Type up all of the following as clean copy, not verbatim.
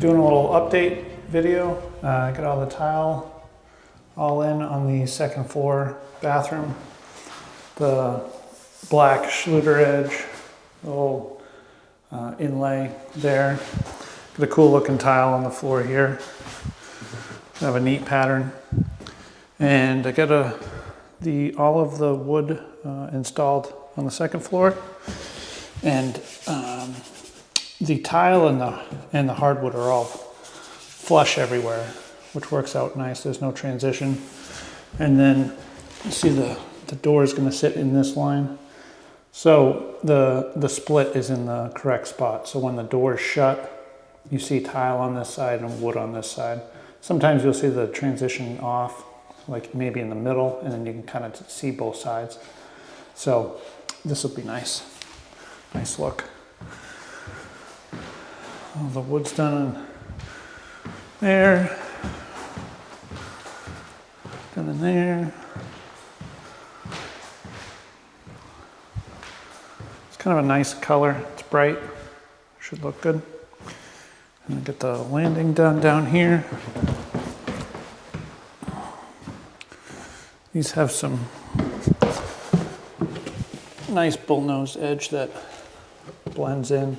Doing a little update video. I got all the tile all in on the second floor bathroom. The black Schluter edge, the little inlay there. Got a cool looking tile on the floor here. I have a neat pattern. And I got all of the wood installed on the second floor. And the tile and the hardwood are all flush everywhere, which works out nice. There's no transition. And then you see the door is going to sit in this line. So the split is in the correct spot. So when the door is shut, you see tile on this side and wood on this side. Sometimes you'll see the transition off, like maybe in the middle, and then you can kind of see both sides. So this will be nice. Nice look. All the wood's done in there. Done in there. It's kind of a nice color. It's bright. Should look good. And get the landing done down here. These have some nice bullnose edge that blends in.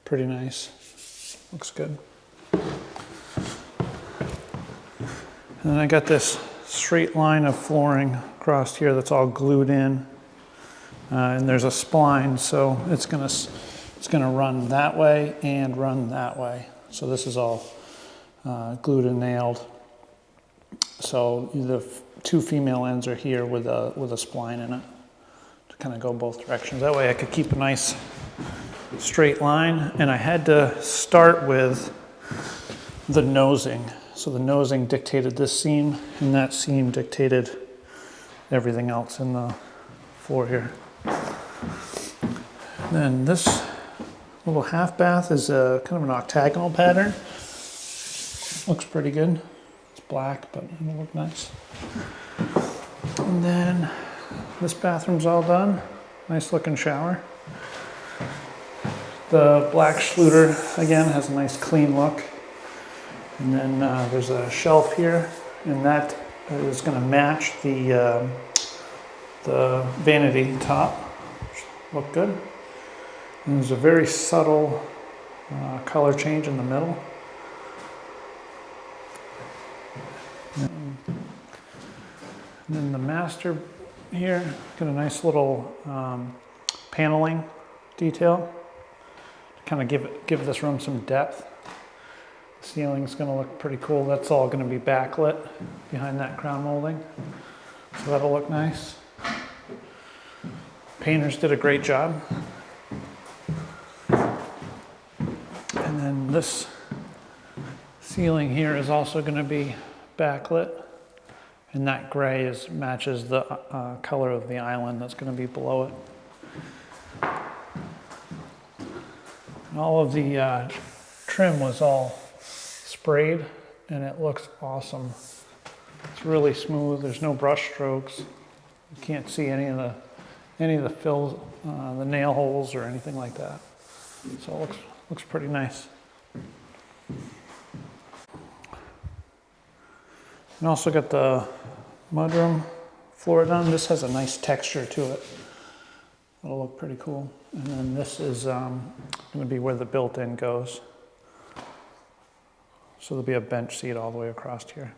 Pretty nice. Looks good. And then I got this straight line of flooring across here that's all glued in. And there's a spline, so it's gonna run that way and run that way. So this is all glued and nailed. So the two female ends are here with a spline in it to kind of go both directions. That way I could keep a nice straight line. And I had to start with the nosing. So the nosing dictated this seam, and that seam dictated everything else in the floor here. Then this little half bath is a kind of an octagonal pattern. Looks pretty good. It's black, but it'll look nice. And then this bathroom's all done. Nice looking shower. The black Schluter, again, has a nice clean look. And then there's a shelf here, and that is going to match the vanity top. Look good. And there's a very subtle color change in the middle. And then the master here, got a nice little paneling detail to kind of give this room some depth. The ceiling's going to look pretty cool. That's all going to be backlit behind that crown molding. So that'll look nice. Painters did a great job. And then this ceiling here is also going to be backlit. And that gray matches the color of the island that's going to be below it. And all of the trim was all sprayed, and it looks awesome. It's really smooth. There's no brush strokes. You can't see any of the fills, the nail holes or anything like that. So it looks pretty nice. And also got the mudroom floor done. This has a nice texture to it. It'll look pretty cool. And then this is going to be where the built-in goes. So there'll be a bench seat all the way across here.